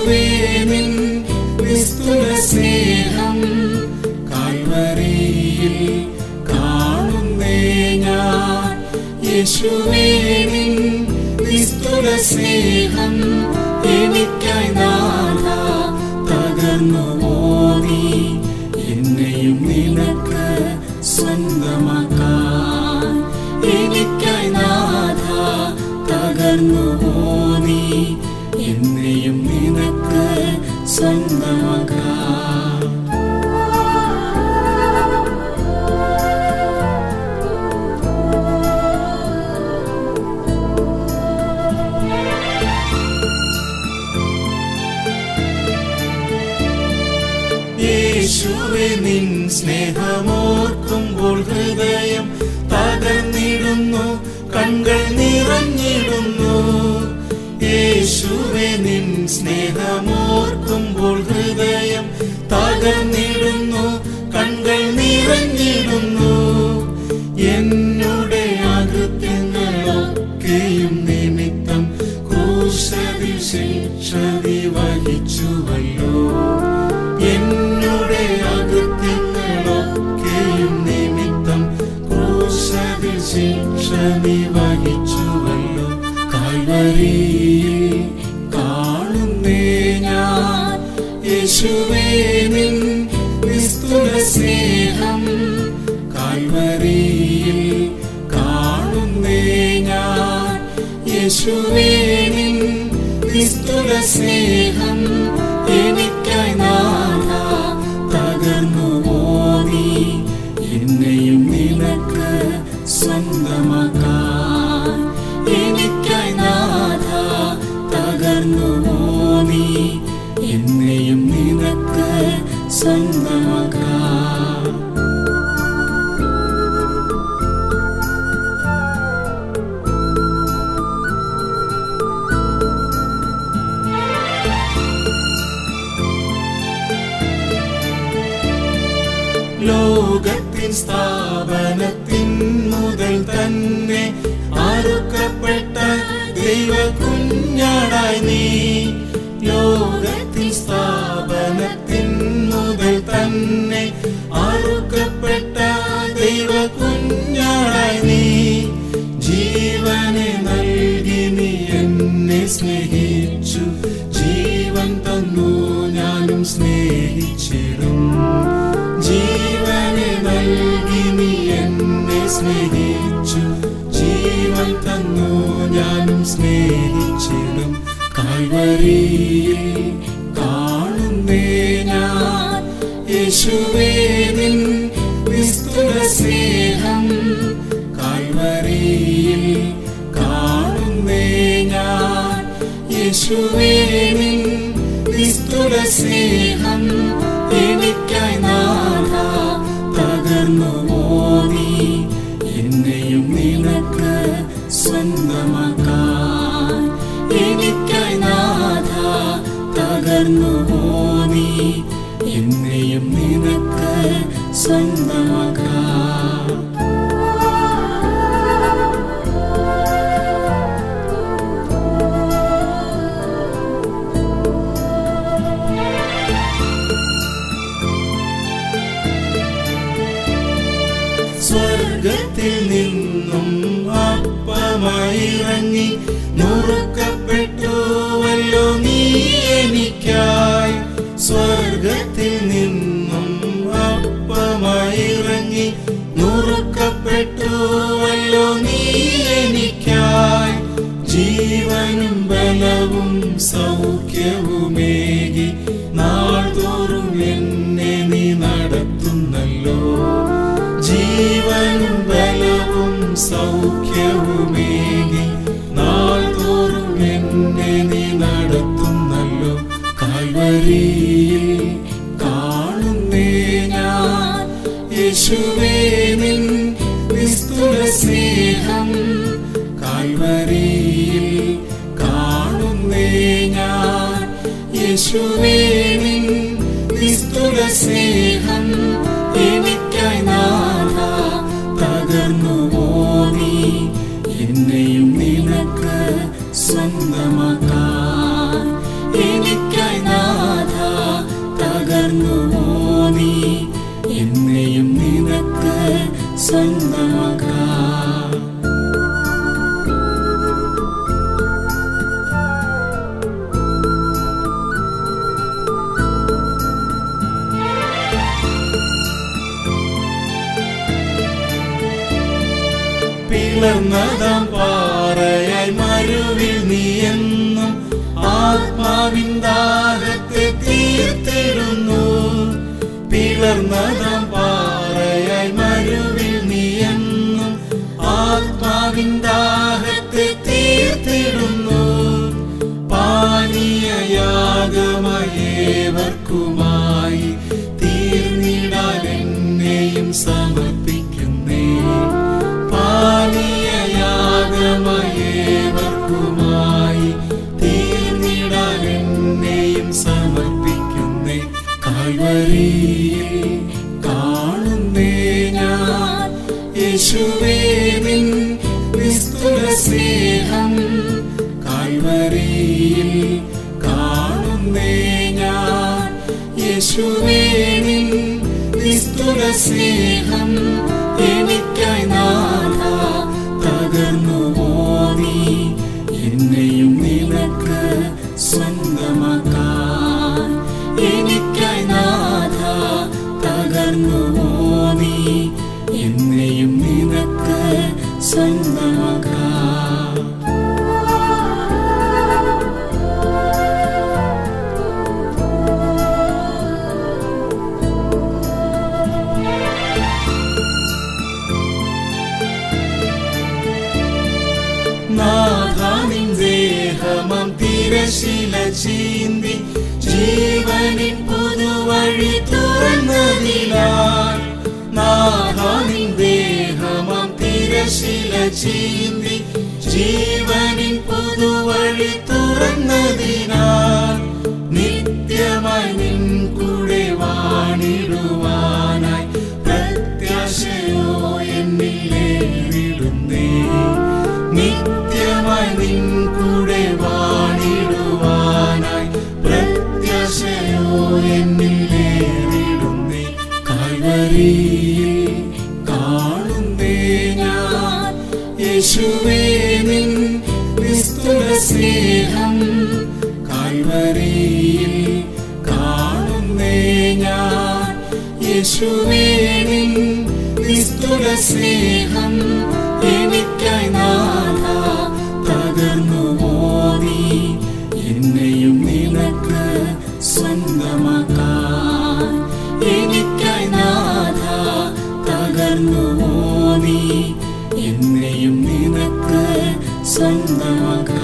യേശുവേ നിൻ നിസ്തുല സ്നേഹം കാൽവരിയിൽ കാണുന്നേ ഞാൻ. യേശുവേ നിൻ നിസ്തുല സ്നേഹം എനിക്കായി നാഥാ തകർന്നുവോ നീ എന്നെയും നിനക്ക് സ്വന്തമാക്കാൻ. എനിക്കായി നാഥാ തകർന്നുവോ നീ എന്നെയും നിനക്ക് സ്വന്തമാക്കാൻ. യേശുവേ നിൻ സ്നേഹമോർക്കുമ്പോൾ ഹൃദയം തകർന്നിടുന്നു, കണ്കൾ നിറഞ്ഞിടുന്നു. യേശുവേ നിൻ സ്നേഹമോർക്കുമ്പോൾ ഹൃദയം തകർന്നിടുന്നു, കണ്കൾ നിറഞ്ഞിടുന്നു. എന്നുടെ അകൃത്യങ്ങളൊക്കെയും നിമിത്തം ക്രൂശിൽ ശിക്ഷ നീ വഹിച്ചുവല്ലോ. എന്നുടെ അകൃത്യങ്ങളൊക്കെയും നിമിത്തം ക്രൂശിൽ ശിക്ഷ നീ വഹിച്ചുവല്ലോ. കാൽവരിയിൽ കാണുന്നേ ഞാൻ. യേശുവേ നിൻ നിസ്തുല സ്നേഹം കാൽവരിയിൽ കാണുന്നേ ഞാൻ. യേശുവേ നിൻ നിസ്തുല സ്നേഹം എനിക്കായി നാഥാ തകർന്നുവോ നീ എന്നെയും നിനക്ക് സ്വന്തമാക്കാൻ. എനിക്കായി നാഥാ തകർന്നുവോ നീ എന്നെയും നിനക്ക് സ്വന്തമാക്കാൻ. ലോകത്തിൻ സ്ഥാപനത്തിൻ മുതൽ തന്നെ അറുക്കപ്പെട്ട ദൈവ കുഞ്ഞാടായി നീ. ലോകത്തിൻ സ്ഥാപനത്തിൻ മുതൽ തന്നെ അറുക്കപ്പെട്ട ദൈവ കുഞ്ഞാടായി നീ. ജീവനെ നൽകി നീ എന്നെ സ്നേഹിച്ചു, ജീവൻ തന്നു ഞാനും സ്നേഹിച്ചിടും. ജീവനെ നൽകി നീ എന്നെ സ്നേഹിച്ചു, ജീവൻ തന്നു ഞാനും സ്നേഹിച്ചിടും. കാൽവരിയിൽ കാണുന്നേ ഞാൻ. യേശുവേ നിൻ നിസ്തുല സ്നേഹം കാൽവരിയിൽ കാണുന്നേ ഞാൻ. യേശുവേ നിൻ നിസ്തുല സ്നേഹം എനിക്കായി നാഥാ തകർന്നുവോ നീ എന്നെയും നിനക്ക് സ്വന്തമാക്കാൻ. എനിക്കായി നാഥാ തകർന്നുവോ നീ എന്നെയും നിനക്ക് സ്വന്തമാക്കാൻ. സ്വർഗത്തിൽ നിന്നും അപ്പമായിറങ്ങി നുറുക്കപ്പെട്ടുവല്ലോ നീ എനിക്കായി. സ്വർഗത്തിൽ നിന്നും അപ്പമായിറങ്ങി നുറുക്കപ്പെട്ടുവല്ലോ നീ എനിക്കായി. ജീവനും ബലവും സൗഖ്യവുമേകി നാൾതോറും എന്നെ നീ നടത്തുന്നല്ലോ. ജീവനും ബലവും സൗഖ്യവുമേകി നാൾതോറും എന്നെ നീ നടത്തുന്നല്ലോ. കാൽവരിയിൽ കാണുന്നേ ഞാൻ. യേശുവേ നിൻ നിസ്തുല സ്നേഹം കാൽവരിയിൽ കാണുന്നേ ഞാൻ. യേശുവേ നിൻ നിസ്തുല സ്നേഹം എനിക്കായി നാഥാ തകർന്നുവോ നീ എന്നെയും നിനക്ക് സ്വന്തമാക്കാൻ. എനിക്കായി പിളർന്നതാം പാറയായി മരുവിൽ നീയെന്നും ആത്മാവിൻ ദാഹത്തെ തീർത്തിടുന്നു. പിളർന്നതാം പാറയായി മരുവിൽ നീയെന്നും ആത്മാവിൻ ദാഹത്തെ തീർത്തിടുന്നു. പാനീയയാഗമയേവർക്കുമായി തീർന്നിടാൻ എന്നെയും സമർപ്പിക്കുന്നേ. പാനീയയാഗമയേവർക്കുമായി തീർന്നിടാൻ എന്നെയും സമർപ്പിക്കുന്നേ. കാൽവരിയിൽ കാണുന്നേ ഞാൻ യേശുവേ നിൻ നിസ്തുല സ്നേഹം. കാൽവരിയിൽ കാണുന്നേ ഞാൻ യേശുവേ നിൻ നിസ്തുല സ്നേഹം. എനിക്കായി നാഥാ തകർന്നുവോ നീ, എന്നെയും നിനക്ക് സ്വന്തമാക്കാൻ. എനിക്കായി നാഥാ തകർന്നുവോ നീ, എന്നെയും നിനക്ക് സ്വന്തമാക്കാൻ. നാഥാ നിൻ ദേഹമാം തിരശീല ചീന്തി ജീവനിൻ പുതുവഴി തുറന്നതിനാൽ. നാഥാ നിൻ ദേഹമാം തിരശീല ചീന്തി ജീവനിൻ പുതുവഴി തുറന്നതിനാൽ. നിത്യമായി നിൻ കൂടെ വാണിടുവാനായി പ്രത്യാശയോ എന്നിലേറിടുന്നേ. നിത്യമായി നിൻ കൂടെ വാണിടുവാനായി പ്രത്യാശയോ എന്നിലേറിടുന്നേ. കാൽവരിയിൽ കാണുന്നേ ഞാൻ യേശുവേ നിൻ നിസ്തുല സ്നേഹം. കാൽവരിയിൽ കാണുന്നേ ഞാൻ യേശുവേ നിൻ നിസ്തുല സ്നേഹം. എനിക്കായി നാഥാ തകർന്നുവോ നീ, എന്നെയും നിനക്ക് സ്വന്തമാക്കാൻ. എനിക്കായി നാഥാ തകർന്നുവോ നീ, എന്നെയും നിനക്ക് സ്വന്തമാക്കാൻ.